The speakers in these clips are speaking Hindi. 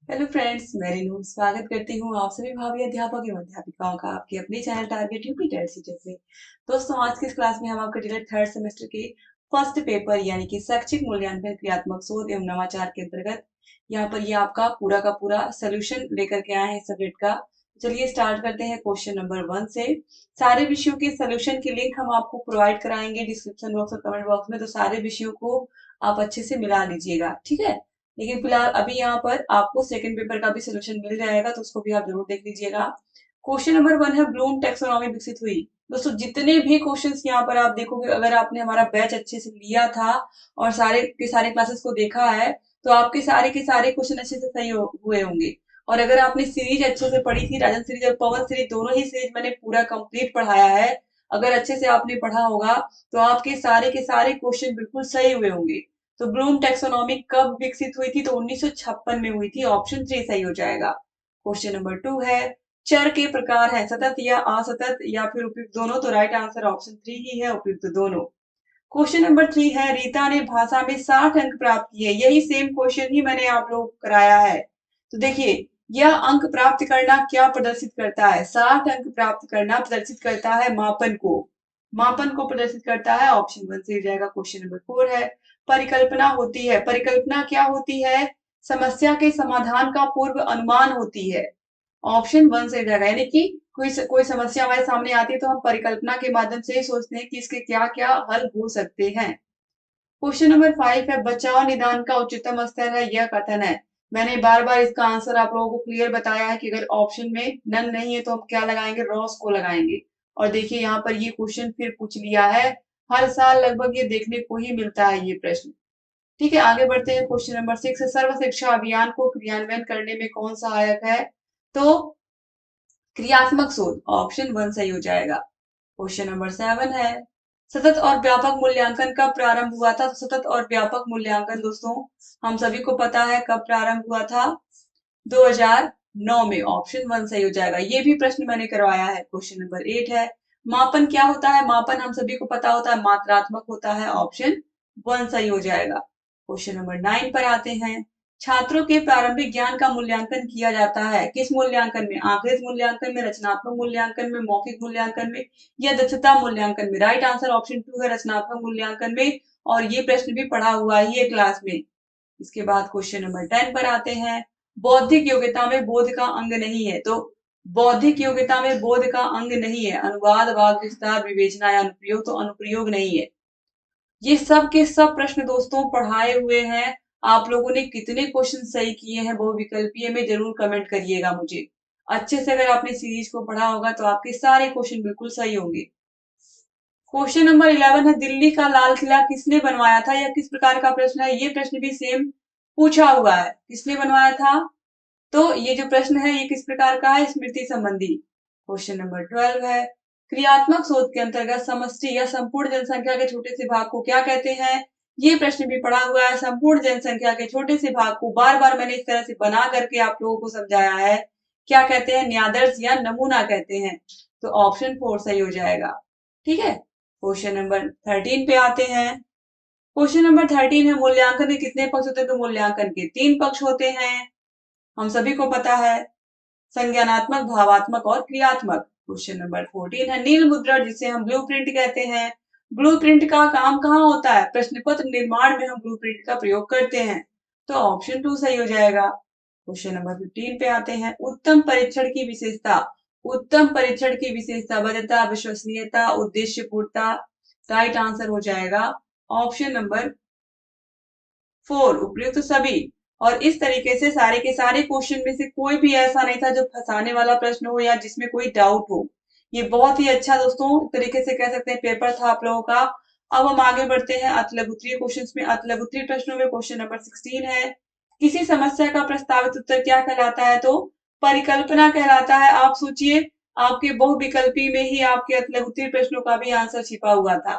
हेलो फ्रेंड्स, मैं रेनू स्वागत करती हूँ आप सभी भावी अध्यापक एवं अध्यापिकाओं का आपके अपने channel target UP TET CTET में। दोस्तों, आज की इस क्लास में हम आपके टेट थर्ड सेमेस्टर के फर्स्ट पेपर यानी कि शैक्षिक मूल्यांकन क्रियात्मक शोध एवं नवाचार के अंतर्गत यहाँ पर ये आपका पूरा का पूरा सोल्यूशन लेकर के आए हैं सब्जेक्ट का। चलिए स्टार्ट करते हैं क्वेश्चन नंबर 1 से। सारे विषयों के सोल्यूशन की लिंक हम आपको प्रोवाइड कराएंगे डिस्क्रिप्शन बॉक्स और कमेंट बॉक्स में, तो सारे विषयों को आप अच्छे से मिला लीजिएगा, ठीक है। लेकिन फिलहाल अभी यहाँ पर आपको सेकंड पेपर का भी सोल्यूशन मिल जाएगा, तो उसको भी आप जरूर देख लीजिएगा। क्वेश्चन नंबर 1 है, ब्लूम टैक्सोनॉमी विकसित हुई। दोस्तों, जितने भी क्वेश्चंस यहाँ पर आप देखोगे, अगर आपने हमारा बैच अच्छे से लिया था और सारे के सारे क्लासेस को देखा है, तो आपके सारे के सारे क्वेश्चन अच्छे से सही हुए होंगे। और अगर आपने सीरीज अच्छे से पढ़ी थी, राजन सीरीज और पवन सीरीज, दोनों ही सीरीज मैंने पूरा कंप्लीट पढ़ाया है। अगर अच्छे से आपने पढ़ा होगा तो आपके सारे के सारे क्वेश्चन बिल्कुल सही हुए होंगे। तो ब्लूम टैक्सोनॉमी कब विकसित हुई थी? तो 1956 में हुई थी। ऑप्शन 3 सही हो जाएगा। क्वेश्चन नंबर 2 है, चर के प्रकार है सतत या असतत या फिर उपयुक्त दोनों, तो राइट आंसर ऑप्शन 3 ही है, उपयुक्त दोनों। क्वेश्चन नंबर 3 है, रीता ने भाषा में 60 अंक प्राप्त किए। यही सेम क्वेश्चन ही मैंने आप लोग को कराया है। तो देखिए, यह अंक प्राप्त करना क्या प्रदर्शित करता है? 60 अंक प्राप्त करना प्रदर्शित करता है मापन को। मापन को प्रदर्शित करता है। ऑप्शन 1 से हो जाएगा। क्वेश्चन नंबर 4 है, परिकल्पना होती है। परिकल्पना क्या होती है? समस्या के समाधान का पूर्व अनुमान होती है। ऑप्शन 1 सही जाएगा। यानी कि कोई समस्या हमारे सामने आती है तो हम परिकल्पना के माध्यम से ही सोचते हैं कि इसके क्या क्या हल हो सकते हैं। क्वेश्चन नंबर 5 है, बचाव निदान का उच्चतम स्तर है, यह कथन है। मैंने बार बार इसका आंसर आप लोगों को क्लियर बताया है कि अगर ऑप्शन में नन नहीं है तो हम क्या लगाएंगे? रॉस को लगाएंगे। और देखिए, यहाँ पर ये क्वेश्चन फिर पूछ लिया है। हर साल लगभग ये देखने को ही मिलता है ये प्रश्न। ठीक है, आगे बढ़ते हैं। क्वेश्चन नंबर 6 है, सर्व शिक्षा अभियान को क्रियान्वयन करने में कौन सहायक है? तो क्रियात्मक शोध। ऑप्शन 1 सही हो जाएगा। क्वेश्चन नंबर 7 है, सतत और व्यापक मूल्यांकन कब प्रारंभ हुआ था? सतत और व्यापक मूल्यांकन दोस्तों हम सभी को पता है कब प्रारंभ हुआ था। 2009 में। ऑप्शन 1 सही हो जाएगा। ये भी प्रश्न मैंने करवाया है। क्वेश्चन नंबर 8 है, मापन क्या होता है? मापन हम सभी को पता होता है मात्रात्मक होता है। ऑप्शन 1 सही हो जाएगा। क्वेश्चन नंबर 9 पर आते हैं, छात्रों के प्रारंभिक ज्ञान का मूल्यांकन किया जाता है। किस मूल्यांकन में? आंकड़ित मूल्यांकन में, रचनात्मक मूल्यांकन में, मौखिक मूल्यांकन में या दक्षता मूल्यांकन में? राइट आंसर ऑप्शन 2 है, रचनात्मक मूल्यांकन में। और ये प्रश्न भी पढ़ा हुआ ही है क्लास में। इसके बाद क्वेश्चन नंबर 10 पर आते हैं, बौद्धिक योग्यता में बोध का अंग नहीं है। तो बौद्धिक योग्यता में बोध का अंग नहीं है अनुवाद, वाद विस्तार, विवेचना या अनुप्रयोग, तो अनुप्रयोग नहीं है। ये सब के सब प्रश्न दोस्तों पढ़ाए हुए हैं। आप लोगों ने कितने क्वेश्चन सही किए हैं बहुविकल्पीय में जरूर कमेंट करिएगा मुझे। अच्छे से अगर आपने सीरीज को पढ़ा होगा तो आपके सारे क्वेश्चन बिल्कुल सही होंगे। क्वेश्चन नंबर 11 है, दिल्ली का लाल किला किसने बनवाया था? यह किस प्रकार का प्रश्न है? ये प्रश्न भी सेम पूछा हुआ है। किसने बनवाया था? तो ये जो प्रश्न है ये किस प्रकार का है? स्मृति संबंधी। क्वेश्चन नंबर 12 है, क्रियात्मक शोध के अंतर्गत समष्टि या संपूर्ण जनसंख्या के छोटे से भाग को क्या कहते हैं? ये प्रश्न भी पढ़ा हुआ है। संपूर्ण जनसंख्या के छोटे से भाग को बार बार मैंने इस तरह से बना करके आप लोगों को समझाया है। क्या कहते हैं? न्यादर्श या नमूना कहते हैं। तो ऑप्शन 4 सही हो जाएगा। ठीक है, क्वेश्चन नंबर 13 पे आते हैं। क्वेश्चन नंबर 13 है, मूल्यांकन के कितने पक्ष होते हैं? तो मूल्यांकन के 3 पक्ष होते हैं, हम सभी को पता है। संज्ञानात्मक, भावात्मक और क्रियात्मक। क्वेश्चन नंबर 14 है, नील मुद्रण जिसे हम ब्लूप्रिंट कहते हैं। ब्लूप्रिंट का काम कहाँ होता है? प्रश्न पत्र निर्माण में हम ब्लूप्रिंट का प्रयोग करते हैं। तो ऑप्शन 2 सही हो जाएगा। क्वेश्चन नंबर 15 पे आते हैं, उत्तम परीक्षण की विशेषता। उत्तम परीक्षण की विशेषता वैधता, विश्वसनीयता, उद्देश्यपूर्णता। राइट आंसर हो जाएगा ऑप्शन नंबर 4, उपयुक्त सभी। और इस तरीके से सारे के सारे क्वेश्चन में से कोई भी ऐसा नहीं था जो फंसाने वाला प्रश्न हो या जिसमें कोई डाउट हो। ये बहुत ही अच्छा दोस्तों तरीके से कह सकते हैं पेपर था आप लोगों का। अब हम आगे बढ़ते हैं अतिलघुत्तरीय क्वेश्चंस में। अतिलघुत्तरीय प्रश्नों में क्वेश्चन नंबर 16 है, किसी समस्या का प्रस्तावित उत्तर क्या कहलाता है? तो परिकल्पना कहलाता है। आप सोचिए, आपके बहुविकल्पी में ही आपके अतिलघुत्तरीय प्रश्नों का भी आंसर छिपा हुआ था।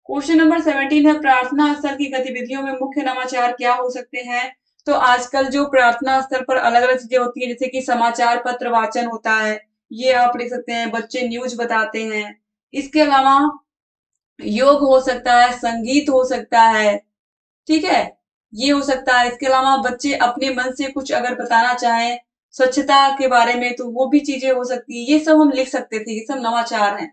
क्वेश्चन नंबर 17 है, प्रार्थना स्थल की गतिविधियों में मुख्य नवाचार क्या हो सकते हैं? तो आजकल जो प्रार्थना स्थल पर अलग अलग चीजें होती है, जैसे कि समाचार पत्र वाचन होता है, ये आप लिख सकते हैं। बच्चे न्यूज बताते हैं। इसके अलावा योग हो सकता है, संगीत हो सकता है। ठीक है, ये हो सकता है। इसके अलावा बच्चे अपने मन से कुछ अगर बताना चाहें स्वच्छता के बारे में तो वो भी चीजें हो सकती है। ये सब हम लिख सकते थे, ये सब नवाचार हैं।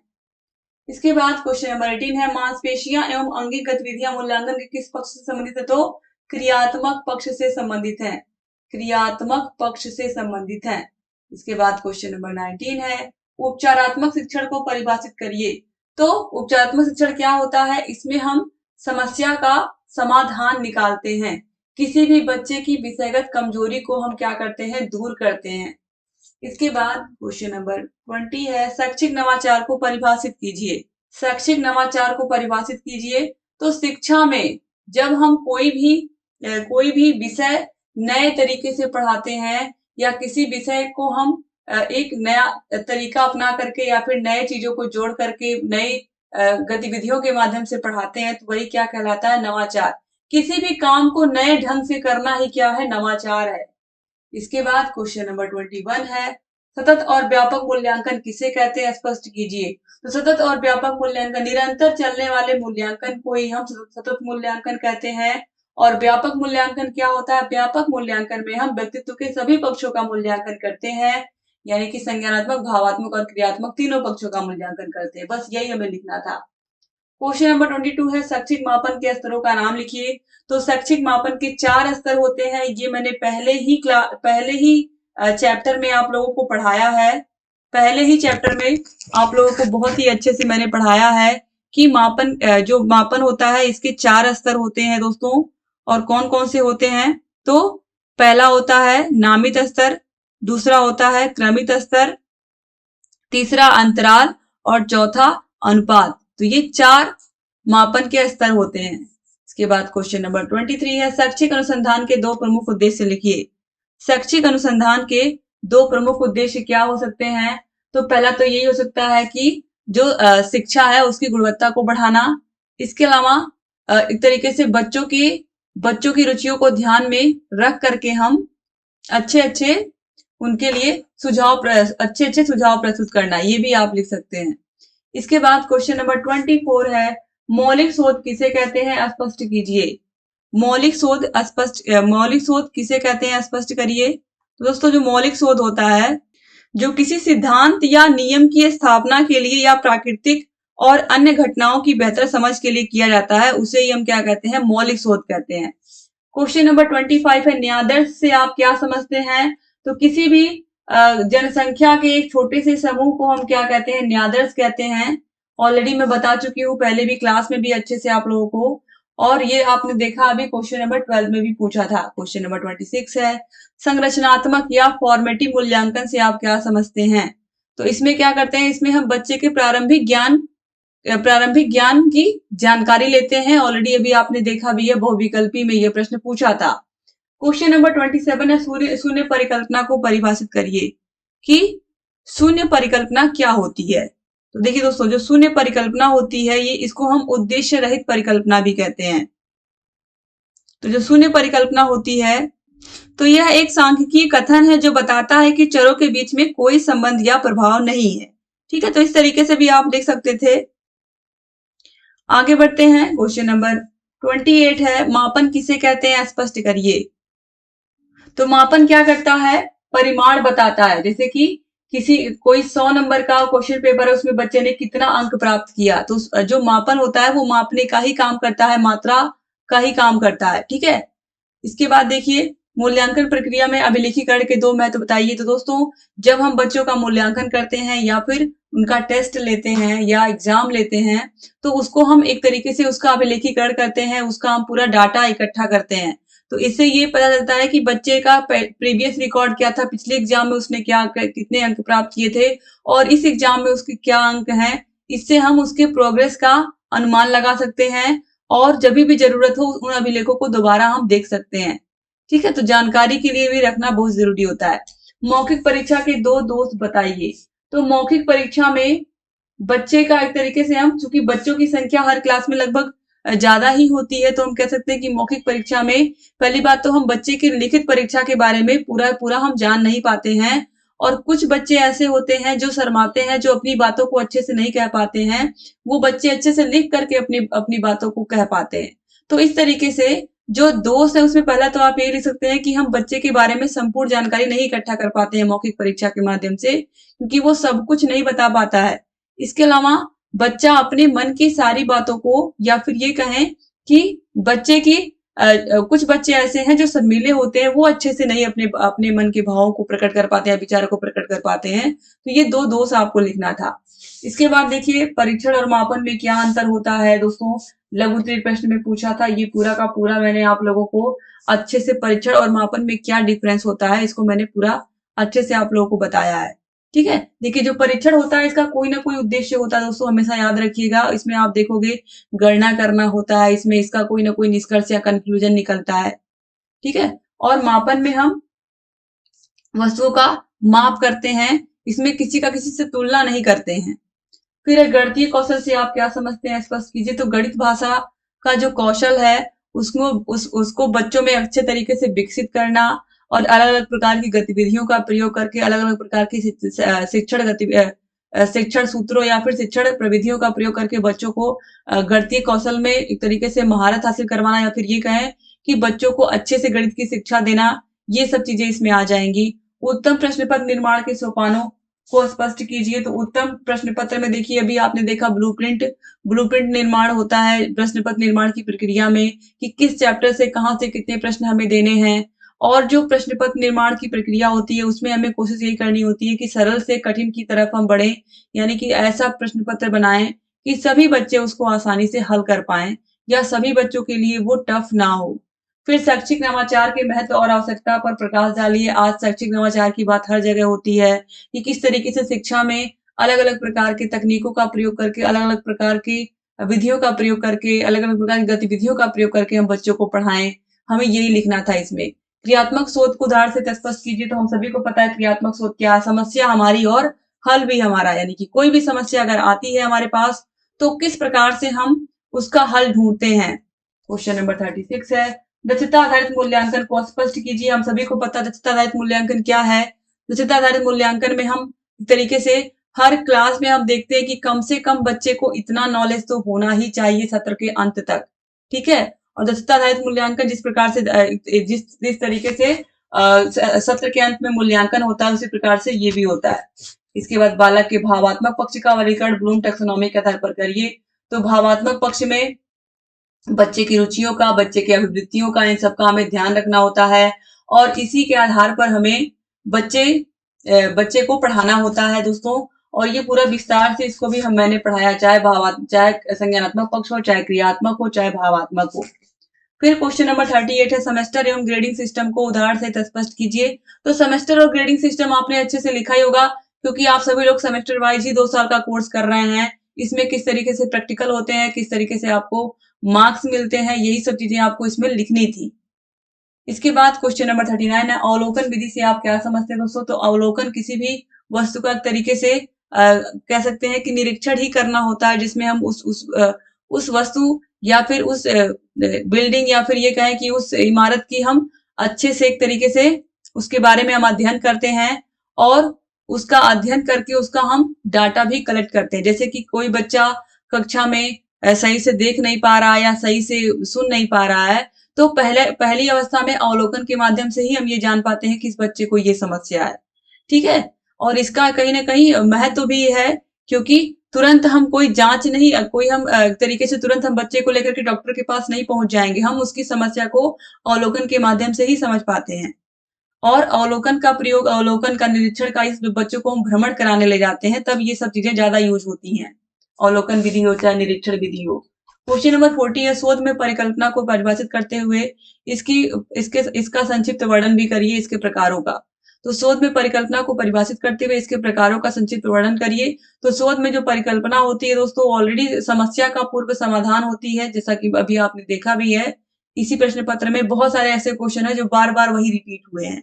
इसके बाद क्वेश्चन नंबर 18 है मांसपेशियां एवं अंगिक गतिविधियां मूल्यांकन के किस पक्ष से संबंधित है? तो क्रियात्मक पक्ष से संबंधित है, क्रियात्मक पक्ष से संबंधित है। इसके बाद क्वेश्चन नंबर 19 है उपचारात्मक शिक्षण को परिभाषित करिए। तो उपचारात्मक शिक्षण क्या होता है? इसमें हम समस्या का समाधान निकालते हैं, किसी भी बच्चे की विषयगत कमजोरी को हम क्या करते हैं? दूर करते हैं। इसके बाद क्वेश्चन नंबर 20 है शैक्षिक नवाचार को परिभाषित कीजिए। शैक्षिक नवाचार को परिभाषित कीजिए। तो शिक्षा में जब हम कोई भी विषय नए तरीके से पढ़ाते हैं या किसी विषय को हम एक नया तरीका अपना करके या फिर नए चीजों को जोड़ करके नई गतिविधियों के माध्यम से पढ़ाते हैं तो वही क्या कहलाता है? नवाचार। किसी भी काम को नए ढंग से करना ही क्या है? नवाचार है। इसके बाद क्वेश्चन नंबर 21 है सतत और व्यापक मूल्यांकन किसे कहते हैं? स्पष्ट कीजिए। तो सतत और व्यापक मूल्यांकन निरंतर चलने वाले मूल्यांकन को ही हम सतत मूल्यांकन कहते हैं। और व्यापक मूल्यांकन क्या होता है? व्यापक मूल्यांकन में हम व्यक्तित्व के सभी पक्षों का मूल्यांकन करते हैं, यानी कि संज्ञानात्मक, भावात्मक और क्रियात्मक तीनों पक्षों का मूल्यांकन करते हैं। बस यही हमें लिखना था। क्वेश्चन नंबर 22 है शैक्षिक मापन के स्तरों का नाम लिखिए। तो शैक्षिक मापन के 4 स्तर होते हैं। ये मैंने पहले ही चैप्टर में आप लोगों को पढ़ाया है। पहले ही चैप्टर में आप लोगों को बहुत ही अच्छे से मैंने पढ़ाया है कि जो मापन होता है इसके 4 स्तर होते हैं दोस्तों। और कौन कौन से होते हैं? तो पहला होता है नामित स्तर, दूसरा होता है क्रमित स्तर, तीसरा अंतराल और चौथा अनुपात। तो ये 4 मापन के स्तर होते हैं। इसके बाद क्वेश्चन नंबर 23 है शैक्षिक अनुसंधान के 2 प्रमुख उद्देश्य लिखिए। शैक्षिक अनुसंधान के 2 प्रमुख उद्देश्य क्या हो सकते हैं? तो पहला तो यही हो सकता है कि जो शिक्षा है उसकी गुणवत्ता को बढ़ाना। इसके अलावा एक तरीके से बच्चों की रुचियों को ध्यान में रख करके हम अच्छे अच्छे उनके लिए अच्छे अच्छे सुझाव प्रस्तुत करना, ये भी आप लिख सकते हैं। इसके बाद क्वेश्चन नंबर 24 है मौलिक शोध किसे कहते हैं? स्पष्ट कीजिए। मौलिक शोध किसे कहते हैं? स्पष्ट करिए। तो दोस्तों जो मौलिक शोध होता है जो किसी सिद्धांत या नियम की स्थापना के लिए या प्राकृतिक और अन्य घटनाओं की बेहतर समझ के लिए किया जाता है उसे ही हम क्या कहते हैं? मौलिक शोध कहते हैं। क्वेश्चन नंबर 25 है न्यायाधीश से आप क्या समझते हैं? तो किसी भी जनसंख्या के एक छोटे से समूह को हम क्या कहते हैं? न्यायाधीश कहते हैं। ऑलरेडी मैं बता चुकी हूँ पहले भी क्लास में भी अच्छे से आप लोगों को, और ये आपने देखा अभी क्वेश्चन नंबर 12 में भी पूछा था। क्वेश्चन नंबर 26 है संरचनात्मक या फॉर्मेटिव मूल्यांकन से आप क्या समझते हैं? तो इसमें क्या करते हैं? इसमें हम बच्चे के प्रारंभिक ज्ञान की जानकारी लेते हैं। ऑलरेडी अभी आपने देखा भी है, बहुविकल्पी में यह प्रश्न पूछा था। क्वेश्चन नंबर 27 है शून्य परिकल्पना को परिभाषित करिए कि शून्य परिकल्पना क्या होती है। तो देखिए दोस्तों जो शून्य परिकल्पना होती है ये इसको हम उद्देश्य रहित परिकल्पना भी कहते हैं। तो जो शून्य परिकल्पना होती है तो यह एक सांख्यिकीय कथन है जो बताता है कि चरों के बीच में कोई संबंध या प्रभाव नहीं है। ठीक है, तो इस तरीके से भी आप लिख सकते थे। आगे बढ़ते हैं। क्वेश्चन नंबर 28 है मापन किसे कहते हैं? स्पष्ट करिए। तो मापन क्या करता है? परिमाण बताता है। जैसे कि कोई 100 नंबर का क्वेश्चन पेपर है उसमें बच्चे ने कितना अंक प्राप्त किया, तो जो मापन होता है वो मापने का ही काम करता है, मात्रा का ही काम करता है। ठीक है, इसके बाद देखिए मूल्यांकन प्रक्रिया में अभिलेखीकरण के 2 महत्व बताइए। तो दोस्तों जब हम बच्चों का मूल्यांकन करते हैं या फिर उनका टेस्ट लेते हैं या एग्जाम लेते हैं तो उसको हम एक तरीके से उसका अभिलेखीकरण करते हैं, उसका हम पूरा डाटा इकट्ठा करते हैं। तो इससे ये पता चलता है कि बच्चे का प्रीवियस रिकॉर्ड क्या था, पिछले एग्जाम में उसने कितने अंक प्राप्त किए थे और इस एग्जाम में उसके क्या अंक हैं। इससे हम उसके प्रोग्रेस का अनुमान लगा सकते हैं और जब भी जरूरत हो उन अभिलेखों को दोबारा हम देख सकते हैं। ठीक है, तो जानकारी के लिए भी रखना बहुत जरूरी होता है। मौखिक परीक्षा के 2 दोष बताइए। तो मौखिक परीक्षा में बच्चे का एक तरीके से हम, चूंकि बच्चों की संख्या हर क्लास में लगभग ज्यादा ही होती है, तो हम कह सकते हैं कि मौखिक परीक्षा में पहली बात तो हम बच्चे की लिखित परीक्षा के बारे में पूरा हम जान नहीं पाते हैं। और कुछ बच्चे ऐसे होते हैं जो शर्माते हैं, जो अपनी बातों को अच्छे से नहीं कह पाते हैं। वो बच्चे अच्छे से लिख करके अपनी बातों को कह पाते हैं। तो इस तरीके से जो दोष है उसमें पहला तो आप ये लिख सकते हैं कि हम बच्चे के बारे में संपूर्ण जानकारी नहीं इकट्ठा कर पाते हैं मौखिक परीक्षा के माध्यम से, क्योंकि वो सब कुछ नहीं बता पाता है। इसके अलावा बच्चा अपने मन की सारी बातों को, या फिर ये कहें कि बच्चे की कुछ बच्चे ऐसे हैं जो शर्मीले होते हैं, वो अच्छे से नहीं अपने अपने मन के भावों को प्रकट कर पाते हैं, विचारों को प्रकट कर पाते हैं। तो ये 2 दोष आपको लिखना था। इसके बाद देखिए परीक्षण और मापन में क्या अंतर होता है दोस्तों, लघु उत्तरीय प्रश्न में पूछा था। ये पूरा का पूरा मैंने आप लोगों को अच्छे से परीक्षण और मापन में क्या डिफरेंस होता है, इसको मैंने पूरा अच्छे से आप लोगों को बताया है। ठीक है, देखिए जो परीक्षण होता है इसका कोई ना कोई उद्देश्य होता है दोस्तों, हमेशा याद रखिएगा। इसमें आप देखोगे गणना करना होता है, इसमें इसका कोई ना कोई निष्कर्ष या कंक्लूजन निकलता है। ठीक है, और मापन में हम वस्तुओं का माप करते हैं, इसमें किसी का किसी से तुलना नहीं करते हैं। फिर गणितीय कौशल से आप क्या समझते हैं, स्पष्ट कीजिए। तो गणित भाषा का जो कौशल है उसको बच्चों में अच्छे तरीके से विकसित करना, और अलग अलग प्रकार की गतिविधियों का प्रयोग करके अलग अलग प्रकार की शिक्षण सूत्रों या फिर शिक्षण प्रविधियों का प्रयोग करके बच्चों को गणितीय कौशल में एक तरीके से महारत हासिल करवाना, या फिर ये कहें कि बच्चों को अच्छे से गणित की शिक्षा देना, ये सब चीजें इसमें आ जाएंगी। उत्तम प्रश्न पत्र निर्माण के सोपानों को स्पष्ट कीजिए। तो उत्तम प्रश्न पत्र में देखिए अभी आपने देखा ब्लूप्रिंट निर्माण होता है प्रश्न पत्र निर्माण की प्रक्रिया में, कि किस चैप्टर से कहां से कितने प्रश्न हमें देने हैं। और जो प्रश्न पत्र निर्माण की प्रक्रिया होती है उसमें हमें कोशिश यही करनी होती है कि सरल से कठिन की तरफ हम बढ़े, यानी कि ऐसा प्रश्न पत्र बनाएं कि सभी बच्चे उसको आसानी से हल कर पाएं, या सभी बच्चों के लिए वो टफ ना हो। फिर शैक्षिक नवाचार के महत्व और आवश्यकता पर प्रकाश डालिए। आज शैक्षिक नवाचार की बात हर जगह होती है कि किस तरीके से शिक्षा में अलग-अलग प्रकार के तकनीकों का प्रयोग करके, अलग-अलग प्रकार की विधियों का प्रयोग करके, अलग-अलग प्रकार की गतिविधियों का प्रयोग करके हम बच्चों को पढ़ाएं। हमें यही लिखना था इसमें। क्रियात्मक सोच को उदाहरण से स्पष्ट कीजिए। तो हम सभी को पता है क्रियात्मक सोच क्या है, समस्या हमारी और हल भी हमारा, यानी कि कोई भी समस्या अगर आती है हमारे पास तो किस प्रकार से हम उसका हल ढूंढते हैं। क्वेश्चन नंबर 36 है, दक्षता आधारित मूल्यांकन को स्पष्ट कीजिए। हम सभी को पता है दक्षता आधारित मूल्यांकन क्या है। दक्षता आधारित मूल्यांकन में हम एक तरीके से हर क्लास में हम देखते हैं कि कम से कम बच्चे को इतना नॉलेज तो होना ही चाहिए सत्र के अंत तक। ठीक है, और दक्षता आधारित मूल्यांकन जिस प्रकार से जिस तरीके से सत्र के अंत में मूल्यांकन होता है उसी प्रकार से ये भी होता है। इसके बाद बालक के भावात्मक पक्ष का वर्गीकरण ब्लूम टैक्सोनॉमी के आधार पर करिए। तो भावात्मक पक्ष में बच्चे की रुचियों का, बच्चे की अभिवृत्तियों का, इन सब का हमें ध्यान रखना होता है, और इसी के आधार पर हमें बच्चे को पढ़ाना होता है दोस्तों। और ये पूरा विस्तार से इसको भी मैंने पढ़ाया, चाहे संज्ञानात्मक पक्ष हो, चाहे क्रियात्मक हो, चाहे भावात्मक हो। फिर क्वेश्चन नंबर 38 है, सेमेस्टर एवं ग्रेडिंग सिस्टम को उदाहरण सहित स्पष्ट कीजिए। तो सेमेस्टर और ग्रेडिंग सिस्टम आपने अच्छे से लिखा ही होगा, क्योंकि आप सभी लोग सेमेस्टर वाइज ही 2 साल का कोर्स कर रहे हैं। इसमें किस तरीके से प्रैक्टिकल होते हैं, किस तरीके से आपको मार्क्स मिलते हैं, यही सब चीजें आपको इसमें लिखनी थी। इसके बाद क्वेश्चन नंबर 39 है, अवलोकन विधि से आप क्या समझते हैं दोस्तों। तो अवलोकन किसी भी वस्तु का एक तरीके से कह सकते हैं कि निरीक्षण ही करना होता है, जिसमें हम उस वस्तु या फिर उस बिल्डिंग या फिर ये कहें कि उस इमारत की हम अच्छे से एक तरीके से उसके बारे में हम अध्ययन करते हैं, और उसका अध्ययन करके उसका हम डाटा भी कलेक्ट करते हैं। जैसे कि कोई बच्चा कक्षा में सही से देख नहीं पा रहा है या सही से सुन नहीं पा रहा है, तो पहली अवस्था में अवलोकन के माध्यम से ही हम ये जान पाते हैं कि इस बच्चे को ये समस्या है। ठीक है, और इसका कहीं ना कहीं महत्व भी है, क्योंकि तुरंत हम कोई जांच नहीं, कोई हम तरीके से तुरंत हम बच्चे को लेकर के डॉक्टर के पास नहीं पहुंच जाएंगे। हम उसकी समस्या को अवलोकन के माध्यम से ही समझ पाते हैं। और अवलोकन का प्रयोग, अवलोकन का निरीक्षण का, इस बच्चों को हम भ्रमण कराने ले जाते हैं, तब ये सब चीजें ज्यादा यूज होती हैं। अवलोकन विधि हो चाहे निरीक्षण विधि हो। क्वेश्चन नंबर 40 है, शोध में परिकल्पना को परिभाषित करते हुए इसका संक्षिप्त वर्णन भी करिए इसके प्रकारों का। तो शोध में परिकल्पना को परिभाषित करते हुए इसके प्रकारों का संक्षिप्त वर्णन करिए। तो शोध में जो परिकल्पना होती है दोस्तों, ऑलरेडी समस्या का पूर्व समाधान होती है, जैसा कि अभी आपने देखा भी है। इसी प्रश्न पत्र में बहुत सारे ऐसे क्वेश्चन है जो बार बार वही रिपीट हुए हैं।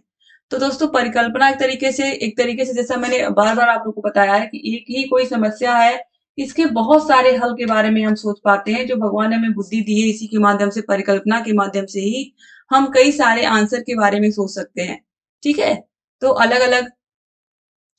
तो दोस्तों परिकल्पना एक तरीके से जैसा मैंने बार बार आप लोग को बताया है कि एक ही कोई समस्या है, इसके बहुत सारे हल के बारे में हम सोच पाते हैं। जो भगवान ने हमें बुद्धि दी है, इसी के माध्यम से, परिकल्पना के माध्यम से ही हम कई सारे आंसर के बारे में सोच सकते हैं। ठीक है, तो अलग अलग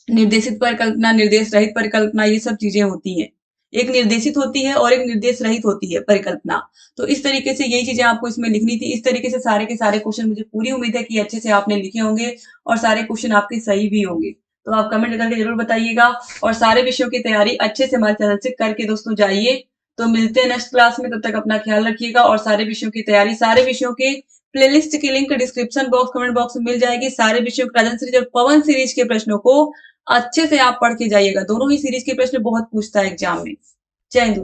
निर्देशित परिकल्पना, निर्देश रहित परिकल्पना, ये सब चीजें होती हैं। एक निर्देशित होती है और एक निर्देश रहित होती है परिकल्पना। तो इस तरीके से यही चीजें आपको इसमें लिखनी थी। इस तरीके से सारे के सारे क्वेश्चन मुझे पूरी उम्मीद है कि अच्छे से आपने लिखे होंगे और सारे क्वेश्चन आपके सही भी होंगे। तो आप कमेंट करके जरूर बताइएगा और सारे विषयों की तैयारी अच्छे से हमारे चैनल से करके दोस्तों जाइए। तो मिलते हैं नेक्स्ट क्लास में, तब तक अपना ख्याल रखिएगा और सारे विषयों की तैयारी, सारे विषयों के प्लेलिस्ट की link description box comment box में मिल जाएगी। सारे विषयों के राजन सीरीज और पवन सीरीज के प्रश्नों को अच्छे से आप पढ़ के जाइएगा। दोनों ही सीरीज के प्रश्न बहुत पूछता है एग्जाम में। जय हिंद दोस्तों।